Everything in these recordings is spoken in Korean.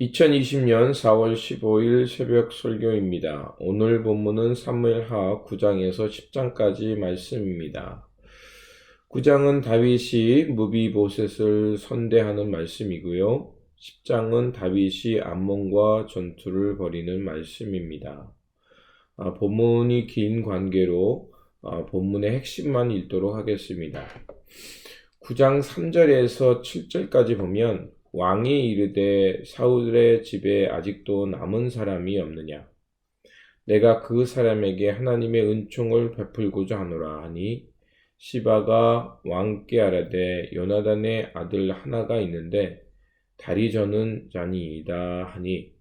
2020년 4월 15일 새벽 설교입니다. 오늘 본문은 사무엘하 9장에서 10장까지 말씀입니다. 9장은 다윗이 무비보셋을 선대하는 말씀이고요. 10장은 다윗이 암몬과 전투를 벌이는 말씀입니다. 본문이 긴 관계로 본문의 핵심만 읽도록 하겠습니다. 9장 3절에서 7절까지 보면 왕이 이르되 사울의 집에 아직도 남은 사람이 없느냐? 내가 그 사람에게 하나님의 은총을 베풀고자 하노라 하니 시바가 왕께 아뢰되 요나단의 아들 하나가 있는데 다리 저는 자니이다 하니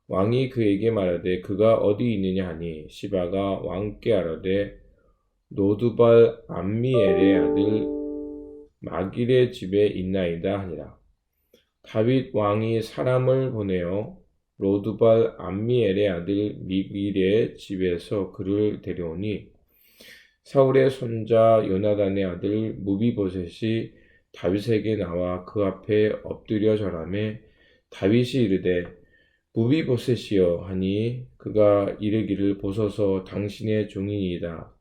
왕이 그에게 말하되 그가 어디 있느냐 하니 시바가 왕께 아뢰되 노두발 암미엘의 아들 마길의 집에 있나이다 하니라. 다윗 왕이 사람을 보내어 로두발 암미엘의 아들 미길의 집에서 그를 데려오니 사울의 손자 요나단의 아들 무비보셋이 다윗에게 나와 그 앞에 엎드려 절하매 다윗이 이르되 무비보셋이여 하니 그가 이르기를 보소서 당신의 종이니이다.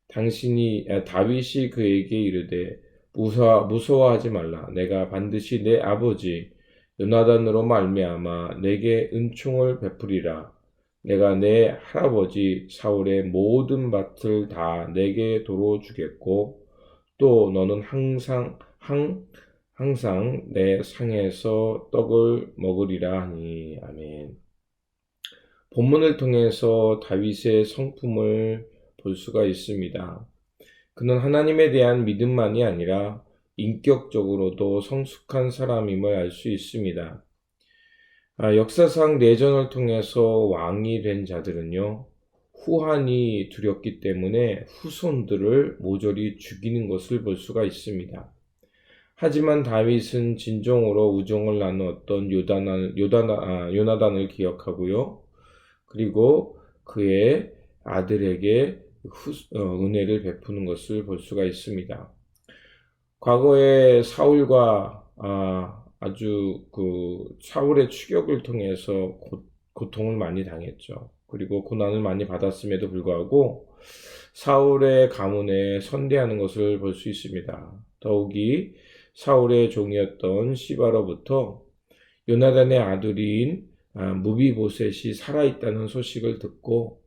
다윗이 그에게 이르되 무서워하지 말라. 내가 반드시 내 아버지 요나단으로 말미암아 내게 은총을 베푸리라. 내가 내 할아버지 사울의 모든 밭을 다 내게 도로 주겠고 또 너는 항상 내 상에서 떡을 먹으리라 하니. 아멘. 본문을 통해서 다윗의 성품을 볼 수가 있습니다. 그는 하나님에 대한 믿음만이 아니라 인격적으로도 성숙한 사람임을 알 수 있습니다. 역사상 내전을 통해서 왕이 된 자들은요, 후한이 두렵기 때문에 후손들을 모조리 죽이는 것을 볼 수가 있습니다. 하지만 다윗은 진정으로 우정을 나누었던 요나단을 기억하고요, 그리고 그의 아들에게 은혜를 베푸는 것을 볼 수가 있습니다. 과거에 사울과 사울의 추격을 통해서 고통을 많이 당했죠. 그리고 고난을 많이 받았음에도 불구하고 사울의 가문에 선대하는 것을 볼 수 있습니다. 더욱이 사울의 종이었던 시바로부터 요나단의 아들인 무비보셋이 살아있다는 소식을 듣고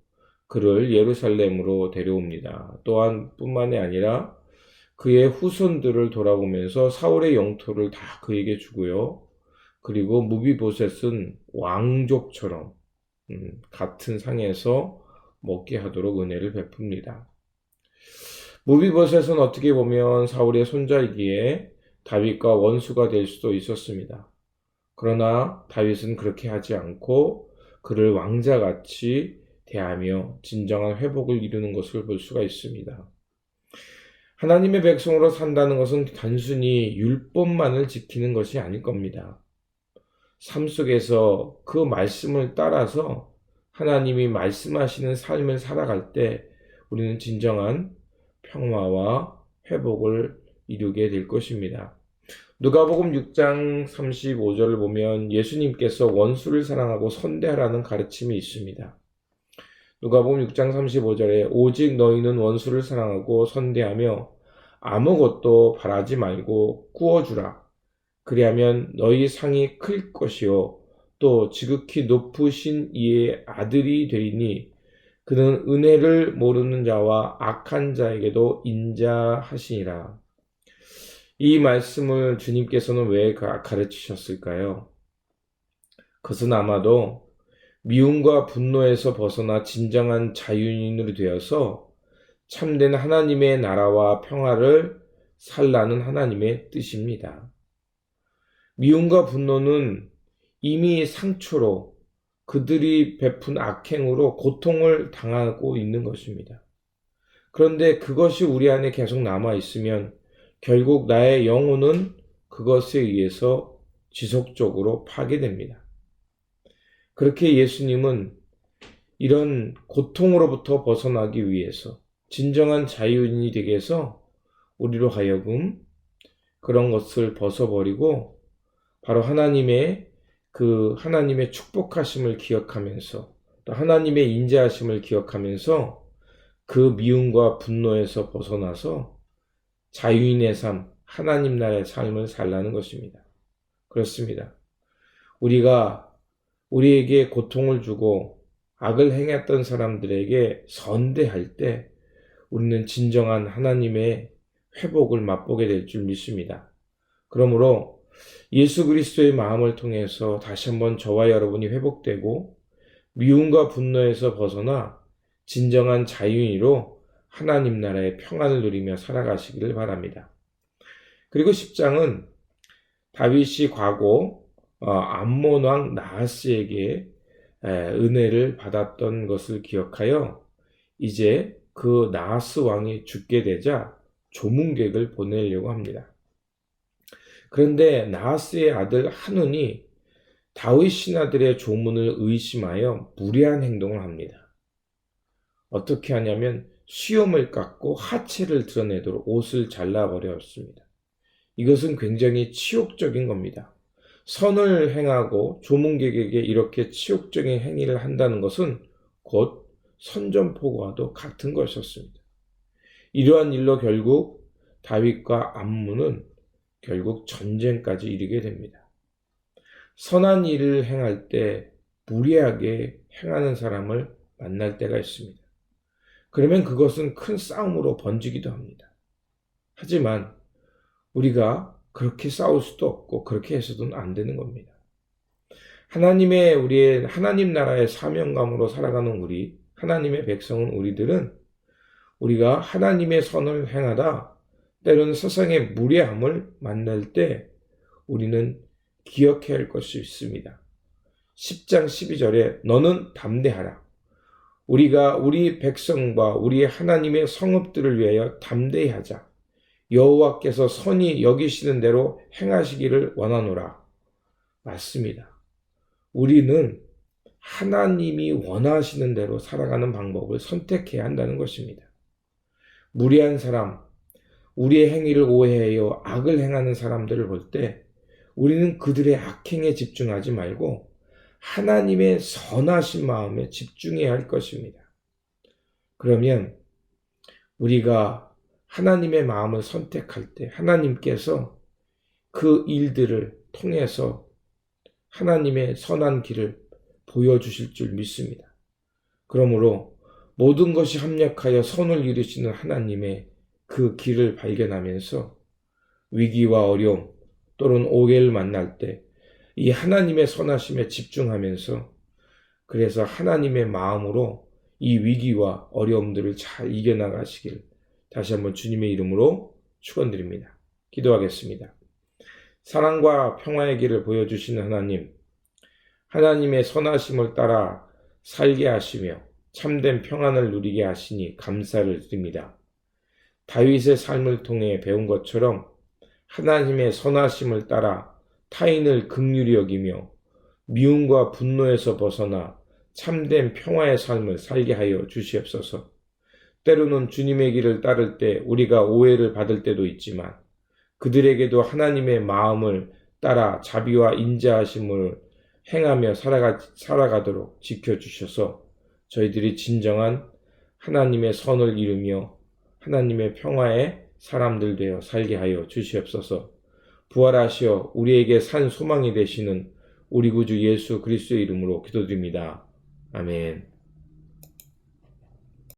그를 예루살렘으로 데려옵니다. 또한 뿐만이 아니라 그의 후손들을 돌아보면서 사울의 영토를 다 그에게 주고요. 그리고 무비보셋은 왕족처럼 같은 상에서 먹게 하도록 은혜를 베풉니다. 무비보셋은 어떻게 보면 사울의 손자이기에 다윗과 원수가 될 수도 있었습니다. 그러나 다윗은 그렇게 하지 않고 그를 왕자같이 대하며 진정한 회복을 이루는 것을 볼 수가 있습니다. 하나님의 백성으로 산다는 것은 단순히 율법만을 지키는 것이 아닐 겁니다. 삶 속에서 그 말씀을 따라서 하나님이 말씀하시는 삶을 살아갈 때 우리는 진정한 평화와 회복을 이루게 될 것입니다. 누가복음 6장 35절을 보면 예수님께서 원수를 사랑하고 선대하라는 가르침이 있습니다. 누가복음 6장 35절에 오직 너희는 원수를 사랑하고 선대하며 아무것도 바라지 말고 구워주라. 그리하면 너희 상이 클 것이요 또 지극히 높으신 이의 아들이 되리니 그는 은혜를 모르는 자와 악한 자에게도 인자하시니라. 이 말씀을 주님께서는 왜 가르치셨을까요? 그것은 아마도 미움과 분노에서 벗어나 진정한 자유인으로 되어서 참된 하나님의 나라와 평화를 살라는 하나님의 뜻입니다. 미움과 분노는 이미 상처로 그들이 베푼 악행으로 고통을 당하고 있는 것입니다. 그런데 그것이 우리 안에 계속 남아 있으면 결국 나의 영혼은 그것에 의해서 지속적으로 파괴됩니다. 그렇게 예수님은 이런 고통으로부터 벗어나기 위해서 진정한 자유인이 되게 해서 우리로 하여금 그런 것을 벗어버리고 바로 하나님의 그 하나님의 축복하심을 기억하면서 또 하나님의 인자하심을 기억하면서 그 미움과 분노에서 벗어나서 자유인의 삶, 하나님 나라의 삶을 살라는 것입니다. 그렇습니다. 우리가 우리에게 고통을 주고 악을 행했던 사람들에게 선대할 때 우리는 진정한 하나님의 회복을 맛보게 될 줄 믿습니다. 그러므로 예수 그리스도의 마음을 통해서 다시 한번 저와 여러분이 회복되고 미움과 분노에서 벗어나 진정한 자유인으로 하나님 나라의 평안을 누리며 살아가시기를 바랍니다. 그리고 10장은 다윗이 과거 암몬 왕 나하스에게 은혜를 받았던 것을 기억하여 이제 그 나하스 왕이 죽게 되자 조문객을 보내려고 합니다. 그런데 나하스의 아들 한운이 다윗 신하들의 조문을 의심하여 무례한 행동을 합니다. 어떻게 하냐면 수염을 깎고 하체를 드러내도록 옷을 잘라버렸습니다. 이것은 굉장히 치욕적인 겁니다. 선을 행하고 조문객에게 이렇게 치욕적인 행위를 한다는 것은 곧 선전포고와도 같은 것이었습니다. 이러한 일로 결국 다윗과 암몬은 결국 전쟁까지 이르게 됩니다. 선한 일을 행할 때 무리하게 행하는 사람을 만날 때가 있습니다. 그러면 그것은 큰 싸움으로 번지기도 합니다. 하지만 우리가 그렇게 싸울 수도 없고 그렇게 해서는 안 되는 겁니다. 우리의 하나님 나라의 사명감으로 살아가는 우리, 하나님의 백성은 우리들은 우리가 하나님의 선을 행하다 때로는 세상의 무례함을 만날 때 우리는 기억해야 할 것이 있습니다. 10장 12절에 너는 담대하라. 우리가 우리 백성과 우리의 하나님의 성읍들을 위하여 담대히 하자. 여호와께서 선히 여기시는 대로 행하시기를 원하노라. 맞습니다. 우리는 하나님이 원하시는 대로 살아가는 방법을 선택해야 한다는 것입니다. 무례한 사람, 우리의 행위를 오해하여 악을 행하는 사람들을 볼 때 우리는 그들의 악행에 집중하지 말고 하나님의 선하신 마음에 집중해야 할 것입니다. 그러면 우리가 하나님의 마음을 선택할 때 하나님께서 그 일들을 통해서 하나님의 선한 길을 보여주실 줄 믿습니다. 그러므로 모든 것이 합력하여 선을 이루시는 하나님의 그 길을 발견하면서 위기와 어려움 또는 오해를 만날 때 이 하나님의 선하심에 집중하면서 그래서 하나님의 마음으로 이 위기와 어려움들을 잘 이겨나가시길 다시 한번 주님의 이름으로 축원드립니다. 기도하겠습니다. 사랑과 평화의 길을 보여주시는 하나님, 하나님의 선하심을 따라 살게 하시며 참된 평안을 누리게 하시니 감사를 드립니다. 다윗의 삶을 통해 배운 것처럼 하나님의 선하심을 따라 타인을 긍휼히 여기며 미움과 분노에서 벗어나 참된 평화의 삶을 살게 하여 주시옵소서. 때로는 주님의 길을 따를 때 우리가 오해를 받을 때도 있지만 그들에게도 하나님의 마음을 따라 자비와 인자하심을 행하며 살아가도록 지켜주셔서 저희들이 진정한 하나님의 선을 이루며 하나님의 평화의 사람들 되어 살게 하여 주시옵소서. 부활하시어 우리에게 산 소망이 되시는 우리 구주 예수 그리스도의 이름으로 기도드립니다. 아멘.